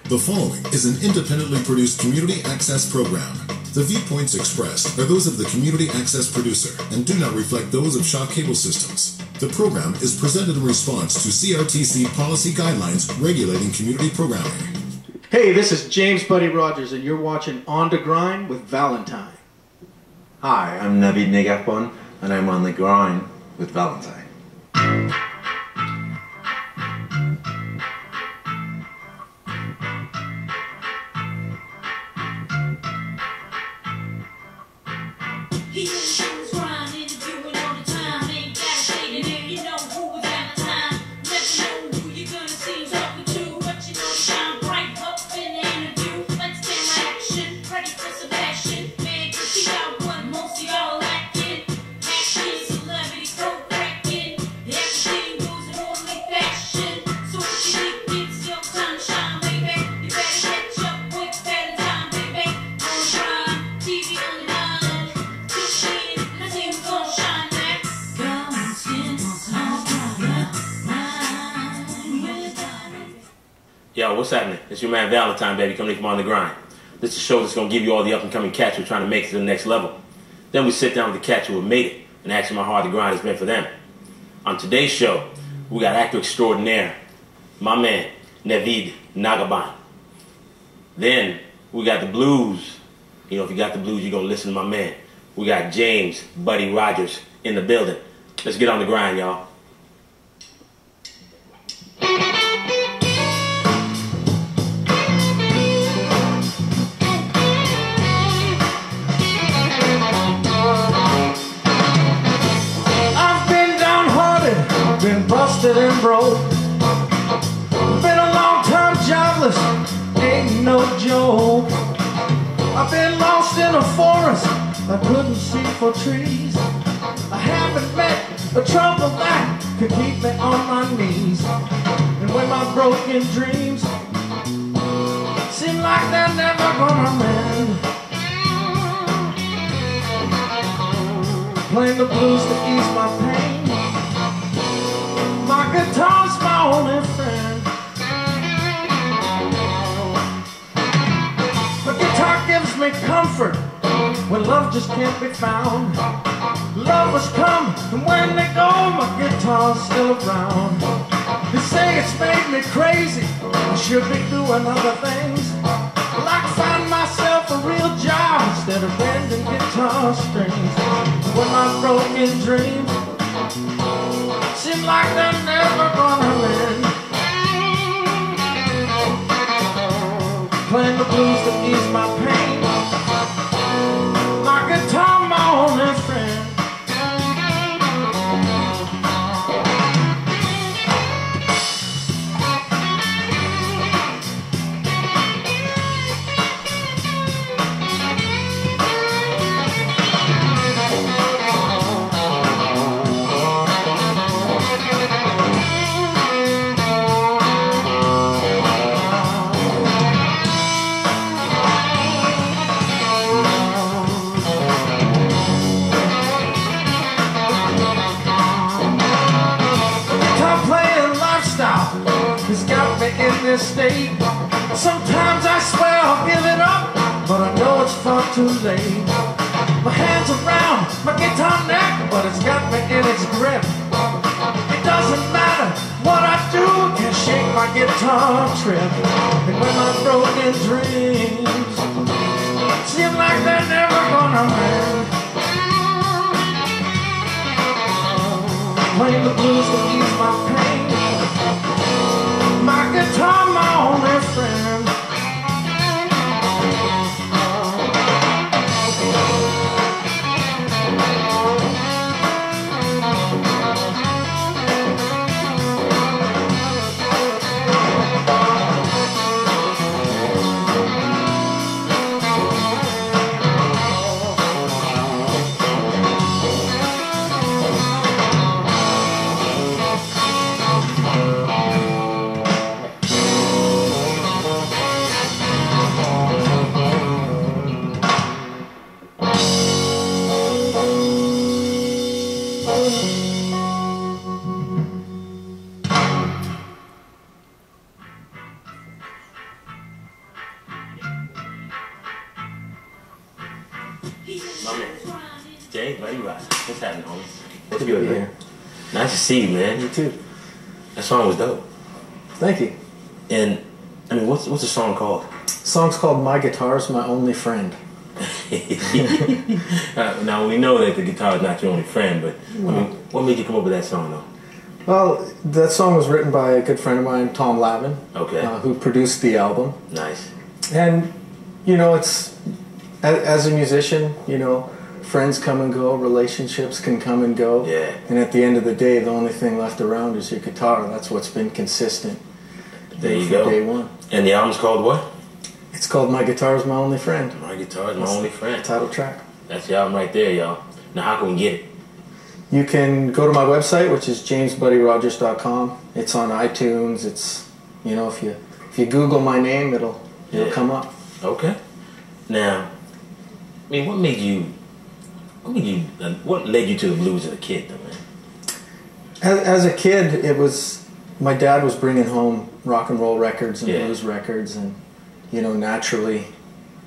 The following is an independently produced community access program. The viewpoints expressed are those of the community access producer and do not reflect those of Shaw Cable Systems. The program is presented in response to CRTC policy guidelines regulating community programming. Hey, this is James Buddy Rogers, and you're watching On to Grine with Valentine. Hi, I'm Navid Negahban, and I'm on the Grine with Valentine. Yo, what's happening? It's your man Valentine, baby, coming from On the Grine. This is a show that's going to give you all the up-and-coming cats who are trying to make it to the next level. Then we sit down with the cats who have made it and ask them how hard the grind has been for them. On today's show, we got actor extraordinaire, my man, Navid Negahban. Then we got the blues. You know, if you got the blues, you're going to listen to my man. We got James Buddy Rogers in the building. Let's get on the grind, y'all. Been busted and broke. Been a long time jobless, ain't no joke. I've been lost in a forest I couldn't see for trees. I haven't met a trouble that could keep me on my knees. And when my broken dreams seem like they're never gonna mend, playing the blues to ease my pain. My guitar's my only friend. The guitar gives me comfort when love just can't be found. Lovers come, and when they go, my guitar's still around. They say it's made me crazy, I should be doing other things. I like to find myself a real job instead of bending guitar strings. When my broken dreams seem like they're never gonna end, playing the blues to ease my pain. My guitar, my only friend. It's got me in this state. Sometimes I swear I'll give it up, but I know it's far too late. My hands around my guitar neck, but it's got me in its grip. It doesn't matter what I do, can't shake my guitar trip. And when my broken dreams seem like they're never gonna end, playing the blues to ease my pain. My guitar, my only friend. My man. Jay, buddy, Ross. What's happening, homie? What's Good to good, be man? here. Nice to see you, man. You too. That song was dope. Thank you. And, I mean, what's the song called? The song's called My Guitar's My Only Friend. Now, we know that the guitar is not your only friend, but I mean, what made you come up with that song, though? Well, that song was written by a good friend of mine, Tom Lavin, Okay. who produced the album. Nice. And, you know, it's, as a musician, you know, friends come and go, relationships can come and go. Yeah. And at the end of the day, the only thing left around is your guitar. That's what's been consistent. There you from go. Day one. And the album's called what? It's called My Guitar's My Only Friend. My Guitar is My Only Friend. Title track. That's the album right there, y'all. Now, how can we get it? You can go to my website, which is jamesbuddyrogers.com. It's on iTunes. It's, you know, if you Google my name, it'll come up. Okay. Now, I mean, what led you to the blues as a kid, though, man? As a kid, it was my dad was bringing home rock and roll records and blues records, and you know, naturally,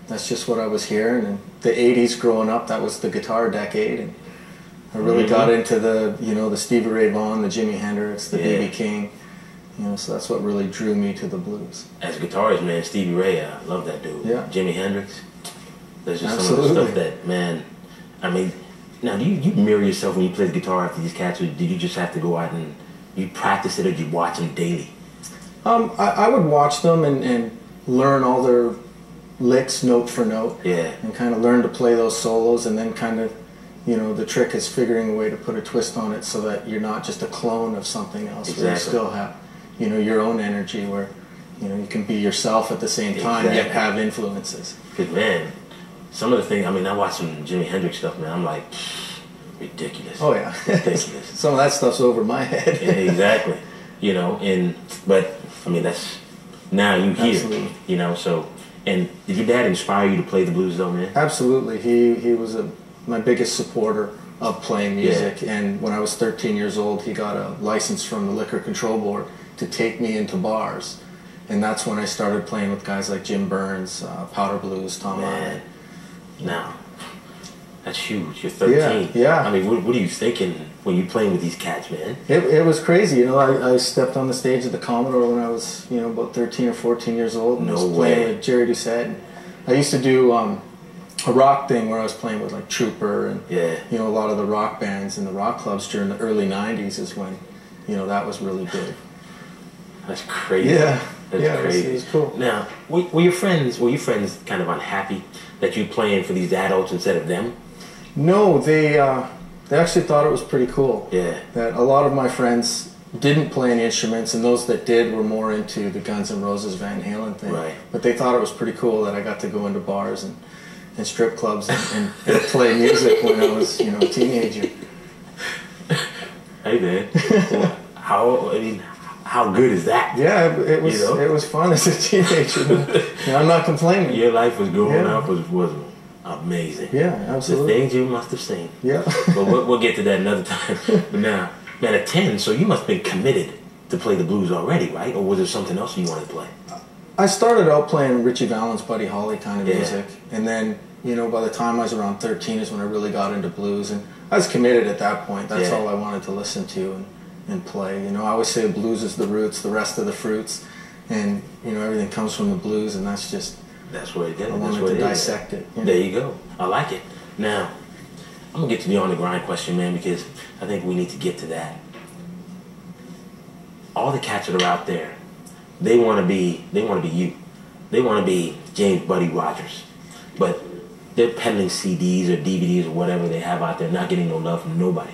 that's just what I was hearing. And the '80s, growing up, that was the guitar decade, and I really got into the Stevie Ray Vaughan, the Jimi Hendrix, the B.B. King. You know, so that's what really drew me to the blues. As a guitarist, man, Stevie Ray, I love that dude. Yeah. Jimi Hendrix. There's just Absolutely. some of the stuff that, man, I mean, now, do you mirror yourself when you play the guitar after these cats, or did you just have to go out and you practice it, or did you watch them daily? I would watch them and learn all their licks note for note. Yeah. And kind of learn to play those solos, and then kind of, you know, the trick is figuring a way to put a twist on it so that you're not just a clone of something else. Exactly. Where you still have, you know, your own energy, where, you know, you can be yourself at the same time, yet have influences. Because, man, some of the things, I mean, I watch some Jimi Hendrix stuff, man, I'm like, ridiculous. Oh yeah. Ridiculous. Some of that stuff's over my head. Yeah, exactly. You know, but, I mean, that's, now you hear, Absolutely. you know, so, and did your dad inspire you to play the blues, though, man? Absolutely. He was my biggest supporter of playing music, and when I was 13 years old, he got a license from the Liquor Control Board to take me into bars, and that's when I started playing with guys like Jim Burns, Powder Blues, Tom Allen. Now, that's huge. You're 13. Yeah. I mean, what are you thinking when you're playing with these cats, man? It was crazy. You know, I stepped on the stage of the Commodore when I was, you know, about 13 or 14 years old, and was playing with Jerry Doucette. I used to do a rock thing where I was playing with like Trooper and you know, a lot of the rock bands and the rock clubs during the early '90s is when, you know, that was really big. That's crazy. Yeah. That's crazy. It was cool. Now, were your friends kind of unhappy that you playing for these adults instead of them? No, they actually thought it was pretty cool. Yeah. That a lot of my friends didn't play any instruments, and those that did were more into the Guns N' Roses, Van Halen thing. Right. But they thought it was pretty cool that I got to go into bars and strip clubs and play music when I was, you know, a teenager. Hey, man. How good is that? Yeah, it was. You know? It was fun as a teenager. And I'm not complaining. Your life was growing up was amazing. Yeah, absolutely. The things you must have seen. Yeah. But we'll get to that another time. But now, man, at 10, so you must have been committed to play the blues already, right? Or was there something else you wanted to play? I started out playing Richie Valens, Buddy Holly kind of music, and then, you know, by the time I was around 13 is when I really got into blues, and I was committed at that point. That's all I wanted to listen to and play. You know, I always say blues is the roots, the rest of the fruits, and, you know, everything comes from the blues, and that's where it is. I wanted to dissect it. You know? There you go. I like it. Now, I'm gonna get to the on the grind question, man, because I think we need to get to that. All the cats that are out there, they want to be you. They want to be James Buddy Rogers, but they're peddling CDs or DVDs or whatever they have out there, not getting no love from nobody.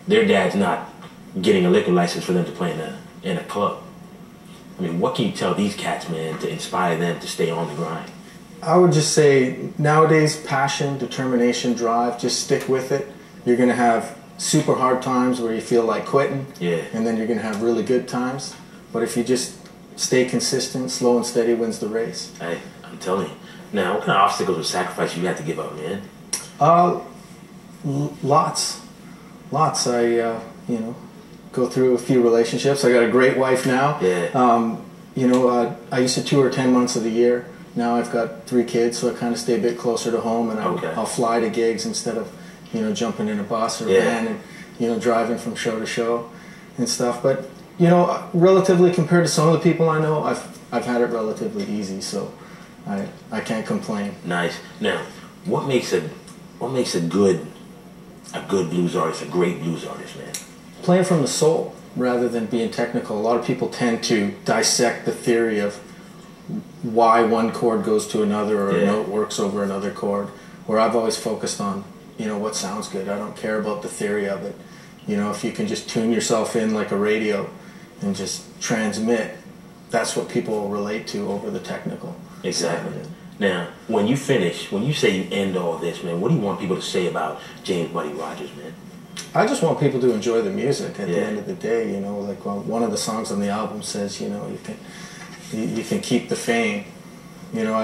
Their dad's not getting a liquor license for them to play in a club. I mean, what can you tell these cats, man, to inspire them to stay on the grind? I would just say nowadays, passion, determination, drive, just stick with it. You're going to have super hard times where you feel like quitting, and then you're going to have really good times. But if you just stay consistent, slow and steady wins the race. Hey, I'm telling you. Now, what kind of obstacles or sacrifices you have to give up, man? Lots. I, you know, go through a few relationships. I got a great wife now. Yeah. You know, I used to tour 10 months of the year, now I've got 3 kids, so I kind of stay a bit closer to home, and I'll fly to gigs instead of, you know, jumping in a bus or a van and, you know, driving from show to show and stuff. But, you know, relatively compared to some of the people I know, I've had it relatively easy, so I can't complain. Nice. Now, what makes a good blues artist, a great blues artist, man? Playing from the soul rather than being technical. A lot of people tend to dissect the theory of why one chord goes to another or a note works over another chord, where I've always focused on, you know, what sounds good. I don't care about the theory of it. You know, if you can just tune yourself in like a radio and just transmit, that's what people will relate to over the technical. Exactly. Now, when you finish, when you say you end all this, man, what do you want people to say about James Buddy Rogers, man? I just want people to enjoy the music at the end of the day, you know, like one of the songs on the album says, you know, you can keep the fame. You know,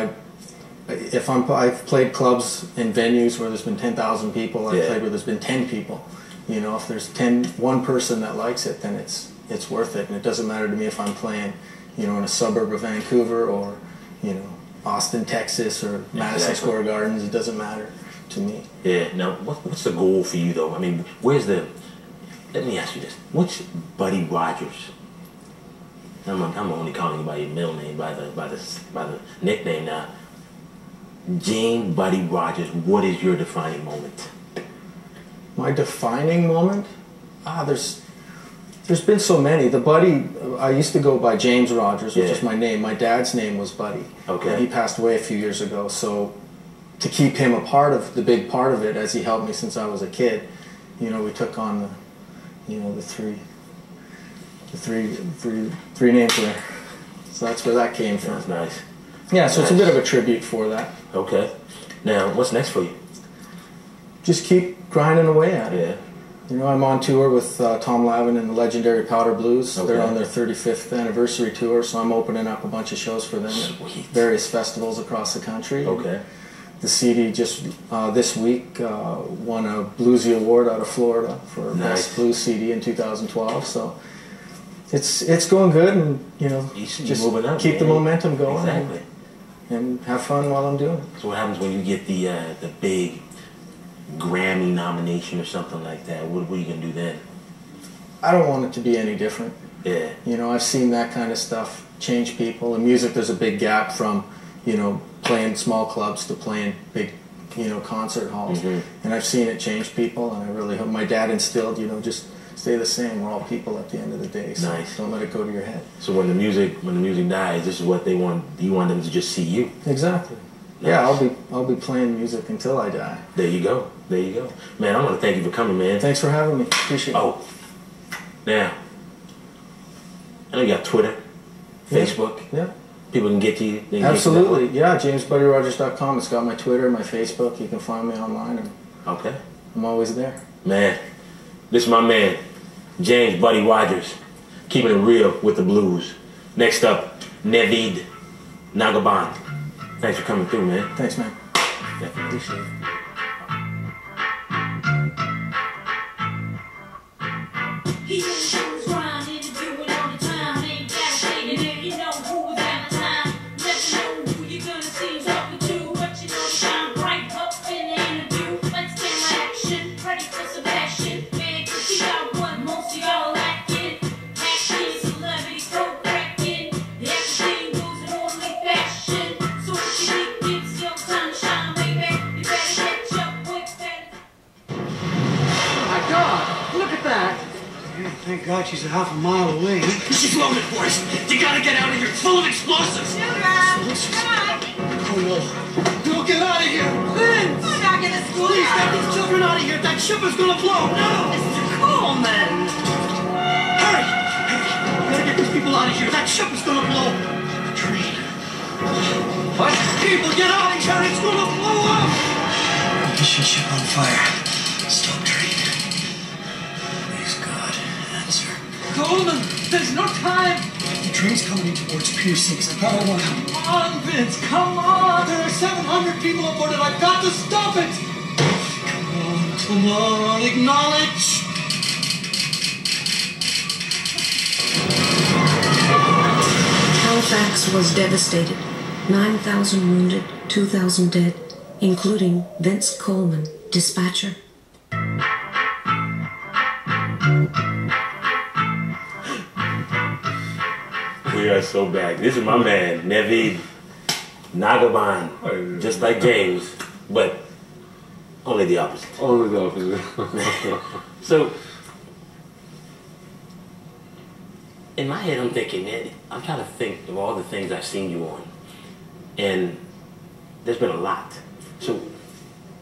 I've played clubs in venues where there's been 10,000 people. I've played where there's been 10 people. You know, if there's one person that likes it, then it's worth it. And it doesn't matter to me if I'm playing, you know, in a suburb of Vancouver or, you know, Austin, Texas, or Madison Square Gardens. It doesn't matter to me. Yeah. Now, what's the goal for you, though? I mean, let me ask you this. What's Buddy Rogers? I'm only calling you by your middle name, by the nickname now. James Buddy Rogers, what is your defining moment? My defining moment? There's been so many. The Buddy, I used to go by James Rogers, which is my name. My dad's name was Buddy. Okay. He passed away a few years ago, so to keep him the big part of it, as he helped me since I was a kid, you know, we took on the three names there. So that's where that came from. That's nice. Yeah, so it's a bit of a tribute for that. Okay. Now, what's next for you? Just keep grinding away at it. Yeah. You know, I'm on tour with Tom Lavin and the legendary Powder Blues. Okay. They're on their 35th anniversary tour, so I'm opening up a bunch of shows for them at various festivals across the country. Okay. The CD just this week won a Bluesy Award out of Florida for Best Blues CD in 2012. So it's going good, and you know, just moving up, keep the momentum going. Exactly. And have fun while I'm doing it. So what happens when you get the big Grammy nomination or something like that? What are you gonna do then? I don't want it to be any different. Yeah. You know, I've seen that kind of stuff change people. In music, there's a big gap from, you know, playing small clubs to playing big, you know, concert halls. Mm-hmm. And I've seen it change people, and I really hope my dad instilled, you know, just stay the same. We're all people at the end of the day. So don't let it go to your head. So when the music dies, this is what they want. You want them to just see you. Exactly. Nice. Yeah, I'll be playing music until I die. There you go. There you go. Man, I want to thank you for coming, man. Thanks for having me. Appreciate it. Oh, now, I know you got Twitter, Facebook. Yeah. People can get to you. Absolutely. Yeah, JamesBuddyRogers.com. It's got my Twitter, my Facebook. You can find me online. Okay. I'm always there. Man, this is my man, James Buddy Rogers, keeping it real with the blues. Next up, Navid Negahban. Thanks for coming through, man. Thanks, man. Definitely. Appreciate it. He was grinding, doing all the time. Ain't that shit, and you know who was Valentine. Never know who you're gonna see talking to, but you know shine bright up in the interview. Let's get my action, ready for some action. Man, cause he got one, most of y'all lacking. Acting, celebrity, pro cracking. Everything goes in orderly fashion. So if you think it's your time to shine, baby, you better catch up with that. Oh my God, look at that. Thank God she's a half a mile away. She's loaded, boys. You gotta get out of here. It's full of explosives. Oh no. No, get out of here. Vince! We're not gonna school. Please get these children out of here. That ship is gonna blow. No! Mr. Coleman. Hurry! We gotta get these people out of here. That ship is gonna blow. Train. What? People, get out of here. It's gonna blow up. Mission ship on fire. Stop train. Please, God, answer. Coleman, there's no time. The train's coming in towards Pier 6. I've got to warn him. Come on, Vince. Come on. There are 700 people aboard it. I've got to stop it. Come on. Acknowledge. Halifax was devastated. 9,000 wounded, 2,000 dead, including Vince Coleman, dispatcher. We are so back. This is my man, Navid Negahban, just like James, but only the opposite. Only the opposite. So, in my head, I'm thinking, man, I'm trying to think of all the things I've seen you on, and there's been a lot. So,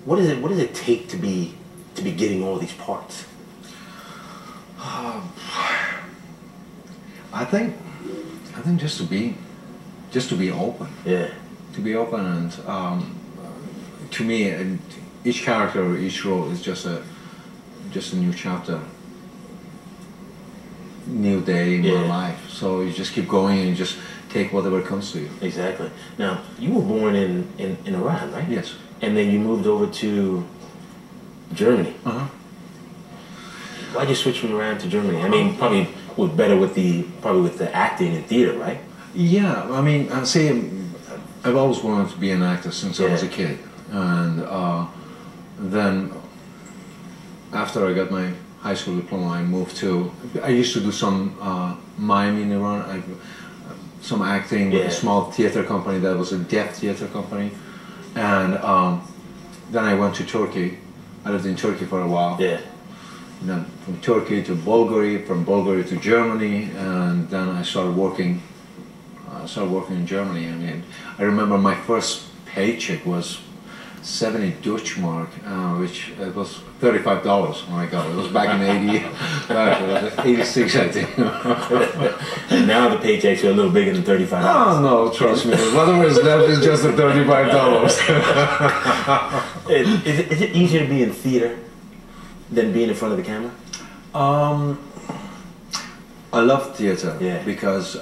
what does it take to be getting all these parts? I think just to be open. Yeah. To be open, and to me, and each character, each role is just a new chapter, new day in my life. So you just keep going and just take whatever comes to you. Exactly. Now, you were born in Iran, right? Yes. And then you moved over to Germany. Why'd you switch from Iran to Germany? I mean, probably was better with the acting and theater, right? Yeah, I mean, I've always wanted to be an actor since I was a kid, and then after I got my high school diploma, I moved to. I used to do some mime in Iran, some acting with a small theater company that was a deaf theater company, and then I went to Turkey. I lived in Turkey for a while. Yeah. And then from Turkey to Bulgaria, from Bulgaria to Germany, and then I started working. In Germany. I mean, I remember my first paycheck was 70 Deutschmark, which it was $35 when I got it. It was back in '80, it was 86, I think. And now the paychecks are a little bigger than $35. Oh no, trust me. Whatever is left is just the $35. Is it easier to be in theater than being in front of the camera? I love theater because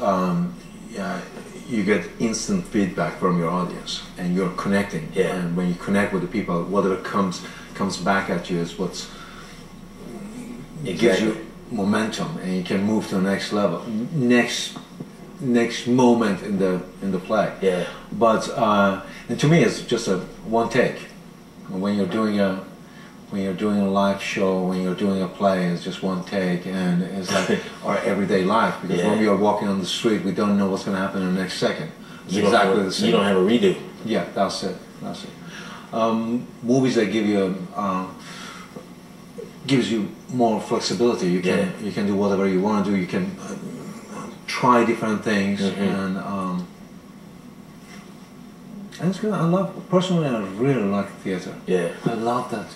you get instant feedback from your audience, and you're connecting. Yeah. And when you connect with the people, whatever comes back at you is what's gives you momentum, and you can move to the next level, next moment in the play. Yeah. But and to me, it's just a one take. When you're doing a live show, when you're doing a play, it's just one take, and it's like our everyday life. Because when we are walking on the street, we don't know what's going to happen in the next second. It's exactly the same. You don't have a redo. Yeah, that's it. That's it. Movies that give you gives you more flexibility. You can do whatever you want to do. You can try different things, and it's good. Personally, I really like theater. Yeah. I love that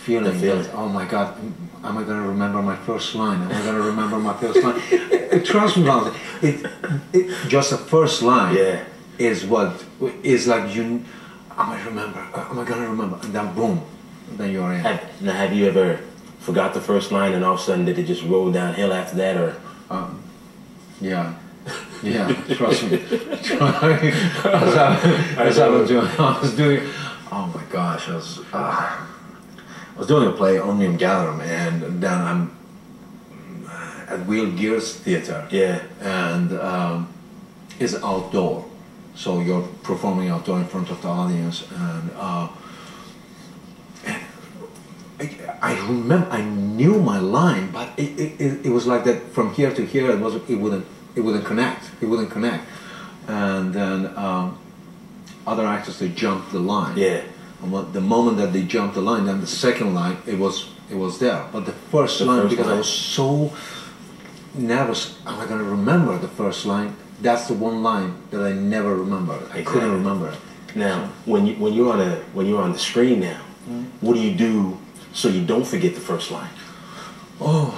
feeling. That, oh my God, am I going to remember my first line? Am I going to remember my first line? Trust me, Valentine, just the first line is what is like you. Am I going to remember? And then boom, then you're in. Have you ever forgot the first line and all of a sudden did it just roll downhill after that, or? Yeah, trust me. As I was doing. Oh my gosh, I was doing a play, Omnium Gatherum, and then I'm at Wheel Gears Theatre. Yeah. And it's outdoor, so you're performing outdoor in front of the audience, and I remember I knew my line, but it was like that from here to here. It wouldn't connect. And then other actors, they jumped the line. Yeah. And the moment that they jumped the line, then the second line, it was there. But the first line, because I was so nervous, am I going to remember the first line? That's the one line that I never remembered. I couldn't remember it. Now, when you're on the screen now, what do you do so you don't forget the first line? Oh,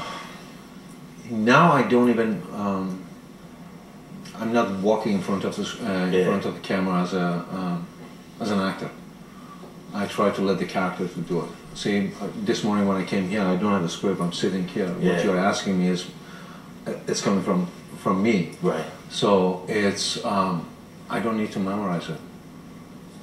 now I don't even. I'm not walking in front of the front of the camera as an actor. I try to let the character to do it. See, this morning when I came here, I don't have a script. I'm sitting here. What you're asking me is, it's coming from me. Right. So it's I don't need to memorize it.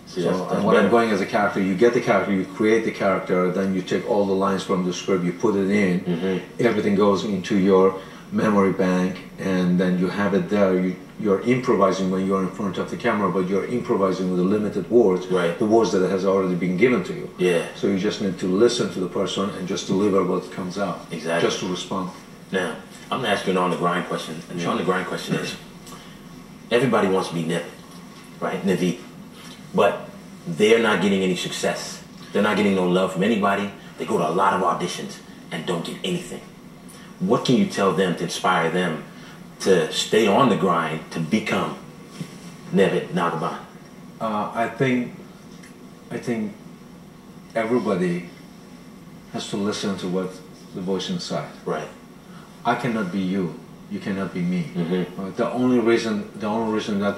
See, so when I'm going as a character, you get the character, you create the character, then you take all the lines from the script, you put it in, everything goes into your memory bank, and then you have it there. you're improvising when you're in front of the camera, but you're improvising with the limited words, right. the words that has already been given to you. Yeah. So you just need to listen to the person and just deliver what comes out. Exactly. Just to respond. Now, I'm going to ask you an on the grind question. And the on the grind question is, everybody wants to be Navid, right? Navid. But they're not getting any success. They're not getting no love from anybody. They go to a lot of auditions and don't get anything. What can you tell them to inspire them to stay on the grind to become Navid Negahban? I think everybody has to listen to what the voice inside. Right. I cannot be you. You cannot be me. Mm-hmm. The only reason that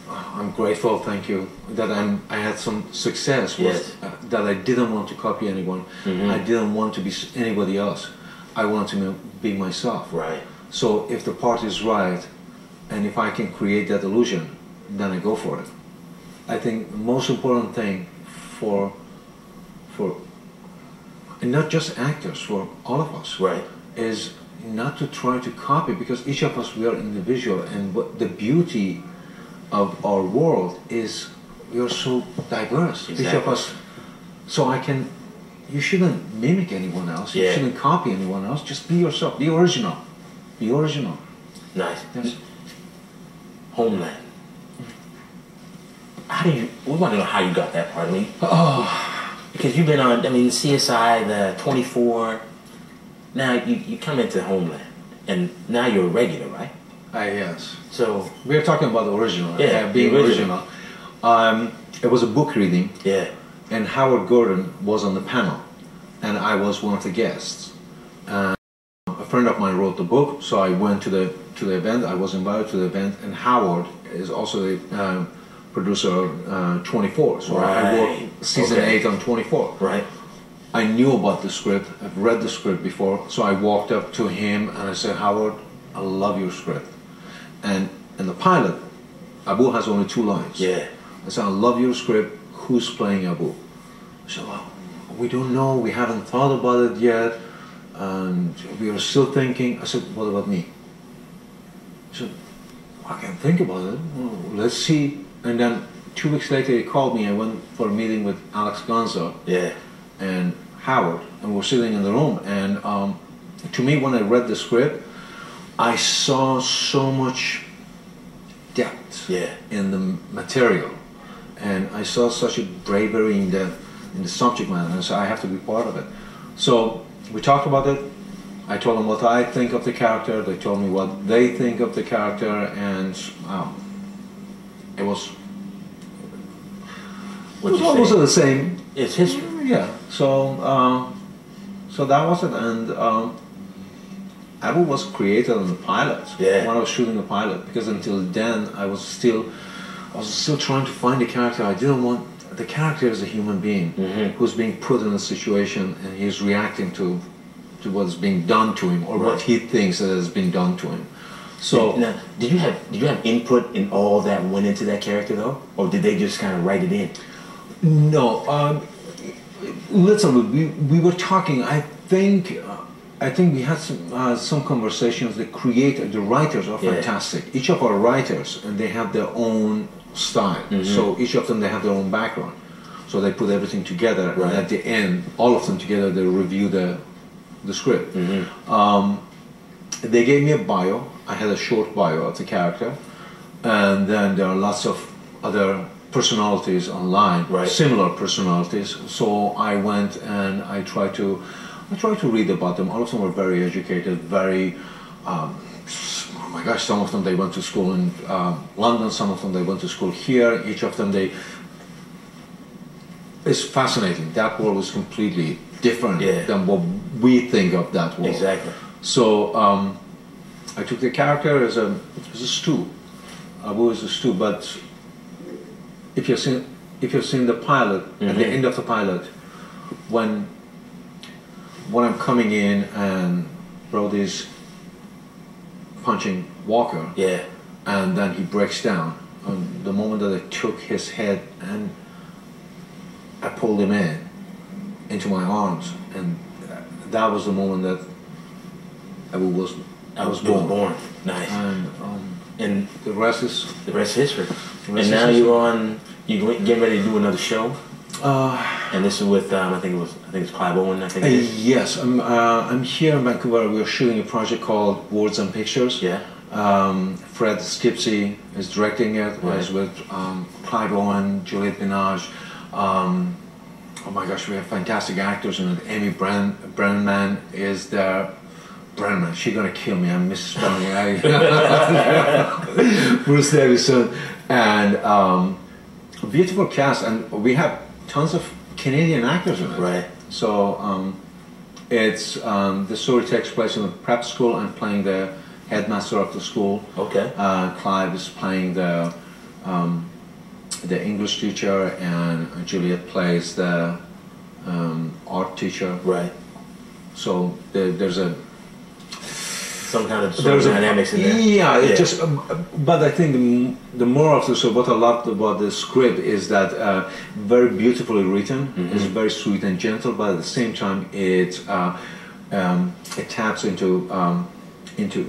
I'm grateful, thank you, that I had some success was that I didn't want to copy anyone. Mm-hmm. I didn't want to be anybody else. I wanted to be myself. Right. So if the part is right, and if I can create that illusion, then I go for it. I think the most important thing for and not just actors, for all of us, right, is not to try to copy, because each of us, we are individual, and what the beauty of our world is we are so diverse. Exactly. Each of us. So you shouldn't mimic anyone else. You shouldn't copy anyone else. Just be yourself. Be original. Be original. Nice. Yes. Homeland. We want to know how you got that part. I mean, because you've been on, CSI, the 24. Now you come into Homeland, and now you're a regular, right? Yes. So we're talking about the original. Yeah, being the original. It was a book reading. Yeah. And Howard Gordon was on the panel, and I was one of the guests. A friend of mine wrote the book, so I went to the event. I was invited to the event, and Howard is also the producer of 24. So I worked season 8 on 24. Right. I knew about the script. I've read the script before, so I walked up to him and I said, "Howard, I love your script." And in the pilot, Abu has only 2 lines. Yeah. I said, "I love your script. Who's playing Abu?" I said, "Well, we don't know. We haven't thought about it yet, and we are still thinking." I said, "What about me?" He said, "I can think about it. Well, let's see." And then 2 weeks later, he called me. I went for a meeting with Alex Gonza and Howard, and we're sitting in the room. And to me, when I read the script, I saw so much depth in the material, and I saw such a bravery in the subject matter, and so I have to be part of it. So we talked about it. I told them what I think of the character. They told me what they think of the character, and it was almost the same. It's history. Yeah. So that was it, and Abu was created on the pilot when I was shooting the pilot, because until then I was still trying to find a character. I didn't want the character as a human being who's being put in a situation and he's reacting to what's being done to him, or what he thinks that has been done to him. So now, did you have input in all that went into that character though, or did they just kind of write it in? No, literally, we were talking. I think we had some conversations. The writers are fantastic. Each of our writers, and they have their own style. So each of them, they have their own background. So they put everything together, and at the end, all of them together, they review the script. They gave me a bio. I had a short bio of the character, and then there are lots of other personalities online, similar personalities. So I went and I tried to read about them. All of them were very educated, very. Oh my gosh! Some of them they went to school in London. Some of them they went to school here. Each of them it's fascinating. That world is completely different than what we think of that world. Exactly. So I took the character as a stew. Abu is a stew, but if you've seen the pilot, at the end of the pilot, when I'm coming in and Brody's punching Walker, and then he breaks down. The moment that I took his head and I pulled him into my arms, and that was the moment that I was born. Nice. And And the rest is history. And now you're on. You getting ready to do another show. And this is with I think it's Clive Owen. I think. Yes, I'm here in Vancouver. We're shooting a project called Words and Pictures. Yeah. Fred Skipsey is directing it. Right. It's with Clive Owen, Juliette Binoche. Oh my gosh, we have fantastic actors in it. Amy Brennan is there. Brennan, she's gonna kill me. I'm misspelling it. Bruce Davison, and a beautiful cast, and we have tons of Canadian actors in it. Right. So it's the story takes place in a prep school. I'm playing the headmaster of the school. Okay. Clive is playing the English teacher, and Juliet plays the art teacher. Right. So there's some kind of dynamics in there. Yeah, it just. But I think the moral of the story, what I loved about the script is that very beautifully written. Mm-hmm. It's very sweet and gentle, but at the same time it taps into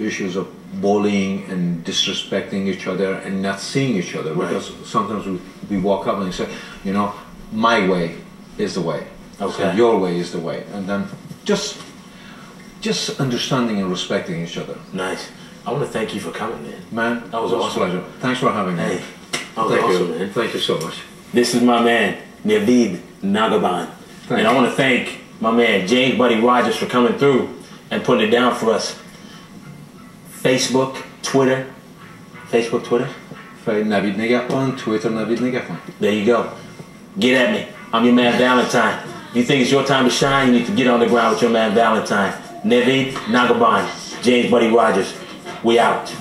issues of bullying and disrespecting each other and not seeing each other. Right. Because sometimes we walk up and say, you know, my way is the way. Okay. So your way is the way, and then just understanding and respecting each other. Nice. I want to thank you for coming, man. Man, that was awesome. A pleasure. Thanks for having me. Hey, that was Thank awesome, you. man. Thank you so much. This is my man, Navid Negahban. And I want to thank my man, James Buddy Rogers, for coming through and putting it down for us. Facebook, Twitter. Navid Negahban, Twitter, Navid Negahban. There you go. Get at me. I'm your man, Valentine. If you think it's your time to shine, you need to get on the ground with your man, Valentine. Navid Negahban, James Buddy Rogers. We out.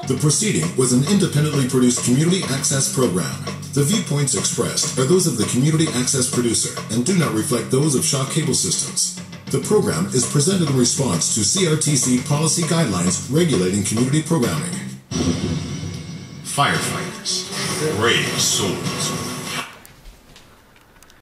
The proceeding was an independently produced community access program. The viewpoints expressed are those of the community access producer and do not reflect those of Shaw Cable Systems. The program is presented in response to CRTC policy guidelines regulating community programming. Firefighters, brave souls.